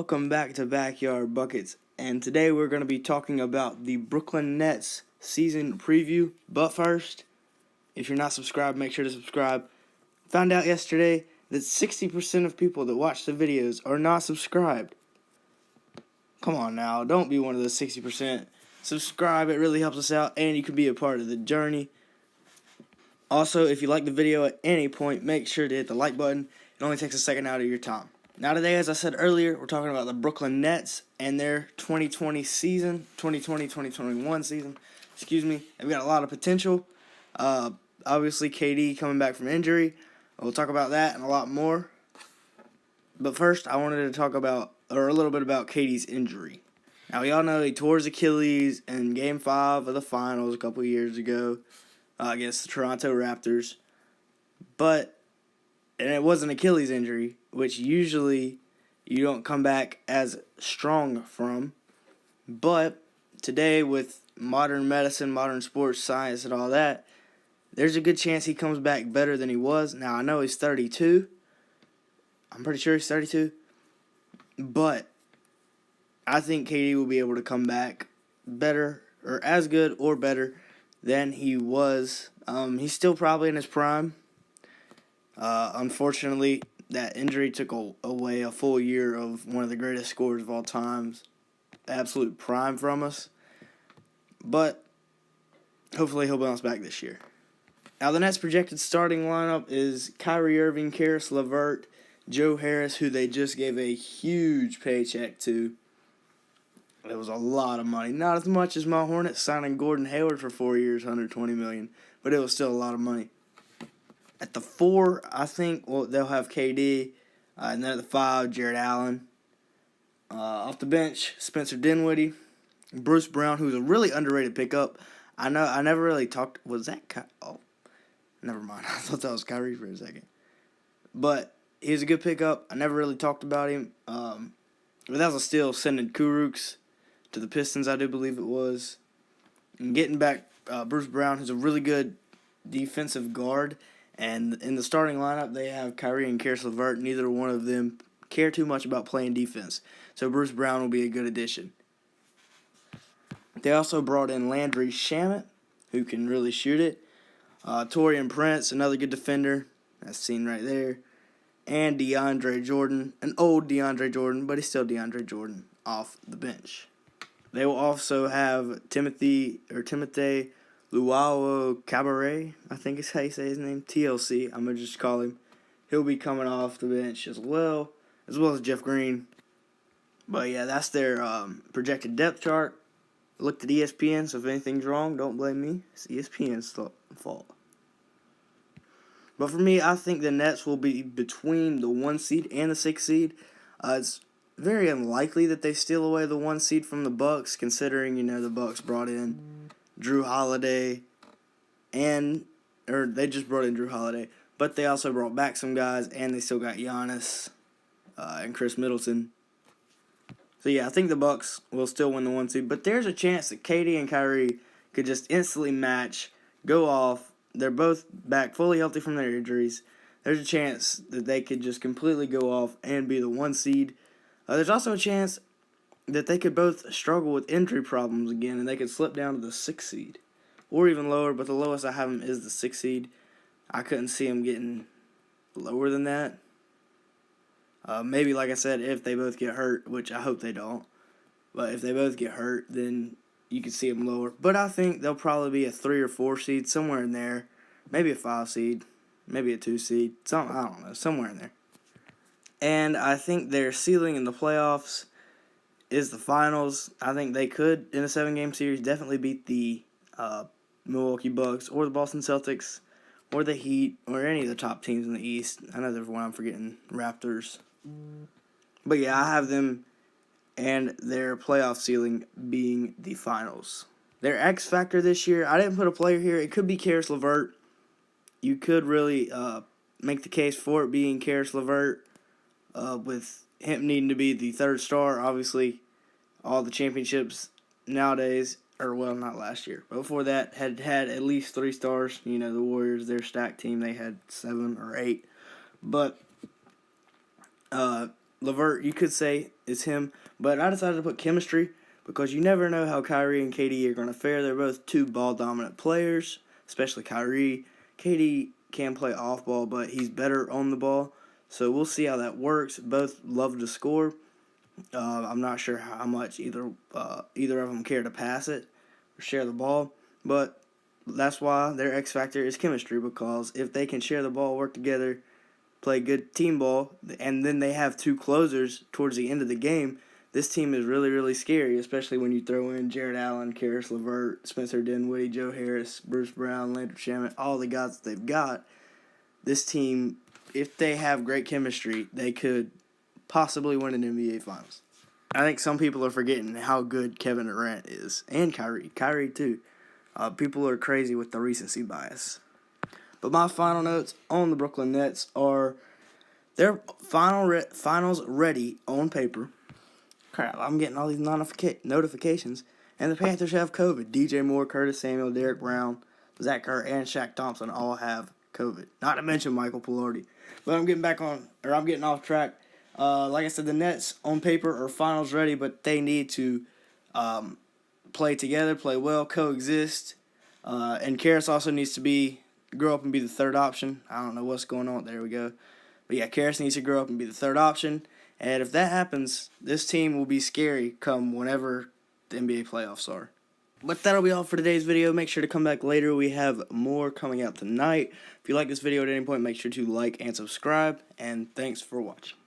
Welcome back to Backyard Buckets, and today we're going to be talking about the Brooklyn Nets season preview. But first, if you're not subscribed, make sure to subscribe. Found out yesterday that 60% of people that watch the videos are not subscribed. Come on now, don't be one of those 60%. Subscribe, it really helps us out, and you can be a part of the journey. Also, if you like the video at any point, make sure to hit the like button. It only takes a second out of your time. Now today, as I said earlier, we're talking about the Brooklyn Nets and their 2020-2021 season. They've got a lot of potential. Obviously, KD coming back from injury. We'll talk about that and a lot more. But first, I wanted to talk about, or a little bit about KD's injury. Now, we all know he tore his Achilles in Game 5 of the Finals a couple years ago against the Toronto Raptors. And it was an Achilles injury, which usually you don't come back as strong from. But today, with modern medicine, modern sports science, and all that, there's a good chance he comes back better than he was. Now, I know he's 32. I'm pretty sure he's 32. But I think KD will be able to come back better, or as good or better than he was. He's still probably in his prime. Unfortunately, that injury took away a full year of one of the greatest scorers of all times. Absolute prime from us. But hopefully he'll bounce back this year. Now, the Nets' projected starting lineup is Kyrie Irving, Karis LeVert, Joe Harris, who they just gave a huge paycheck to. It was a lot of money. Not as much as my Hornets signing Gordon Hayward for 4 years, $120 million, but it was still a lot of money. At the 4, I think they'll have KD, and then at the 5, Jared Allen. Off the bench, Spencer Dinwiddie, Bruce Brown, who's a really underrated pickup. I never really talked. Was that? Never mind. I thought that was Kyrie for a second. But he's a good pickup. I never really talked about him. But that was a steal, sending Kurucs to the Pistons, I do believe it was. And getting back Bruce Brown, who's a really good defensive guard. And in the starting lineup, they have Kyrie and Karis LeVert. Neither one of them care too much about playing defense. So Bruce Brown will be a good addition. They also brought in Landry Shamet, who can really shoot it. Taurean Prince, another good defender. That's seen right there. And DeAndre Jordan, an old DeAndre Jordan, but he's still DeAndre Jordan off the bench. They will also have Timothy Luau Cabaret, I think is how you say his name, TLC. I'm going to just call him. He'll be coming off the bench as well as Jeff Green. But yeah, that's their projected depth chart. Looked at ESPN, so if anything's wrong, don't blame me. It's ESPN's fault. But for me, I think the Nets will be between the 1 seed and the 6 seed. It's very unlikely that they steal away the 1 seed from the Bucks, considering, the Bucks brought in Drew Holiday, they just brought in Drew Holiday, but they also brought back some guys, and they still got Giannis and Chris Middleton. So yeah, I think the Bucks will still win the 1 seed, but there's a chance that KD and Kyrie could just instantly match, go off. They're both back fully healthy from their injuries. There's a chance that they could just completely go off and be the 1 seed. There's also a chance that they could both struggle with injury problems again, and they could slip down to the 6th seed, or even lower, but the lowest I have them is the 6th seed. I couldn't see them getting lower than that. Maybe, like I said, if they both get hurt, which I hope they don't, but if they both get hurt, then you could see them lower. But I think they'll probably be a 3 or 4 seed, somewhere in there, maybe a 5 seed, maybe a 2 seed, I don't know, somewhere in there. And I think their ceiling in the playoffs is the finals. I think they could, in a 7-game series, definitely beat the Milwaukee Bucks or the Boston Celtics or the Heat or any of the top teams in the East. I know there's one I'm forgetting, Raptors. But yeah, I have them and their playoff ceiling being the finals. Their X factor this year, I didn't put a player here. It could be Karis LeVert. You could really make the case for it being Karis LeVert with him needing to be the 3rd star. Obviously, all the championships nowadays, not last year, but before that, had at least 3 stars. The Warriors, their stacked team, they had 7 or 8. But LeVert, you could say is him, but I decided to put chemistry because you never know how Kyrie and KD are going to fare. They're both two ball-dominant players, especially Kyrie. KD can play off-ball, but he's better on the ball, so we'll see how that works. Both love to score. I'm not sure how much either of them care to pass it or share the ball, but that's why their X factor is chemistry, because if they can share the ball, work together, play good team ball, and then they have two closers towards the end of the game, this team is really, really scary, especially when you throw in Jared Allen, Karis LeVert, Spencer Dinwiddie, Joe Harris, Bruce Brown, Landry Shamet, all the guys that they've got. This team, if they have great chemistry, they could possibly win an NBA Finals. I think some people are forgetting how good Kevin Durant is, and Kyrie. Kyrie, too. People are crazy with the recency bias. But my final notes on the Brooklyn Nets are they're finals ready on paper. Crap, I'm getting all these notifications. And the Panthers have COVID. DJ Moore, Curtis Samuel, Derek Brown, Zach Kerr, and Shaq Thompson all have COVID. Not to mention Michael Pilardi. But I'm getting off track. Like I said, the Nets on paper are finals ready, but they need to play together, play well, coexist. And Karis also needs to grow up and be the third option. I don't know what's going on. There we go. But yeah, Karis needs to grow up and be the third option. And if that happens, this team will be scary come whenever the NBA playoffs are. But that'll be all for today's video. Make sure to come back later. We have more coming out tonight. If you like this video at any point, make sure to like and subscribe. And thanks for watching.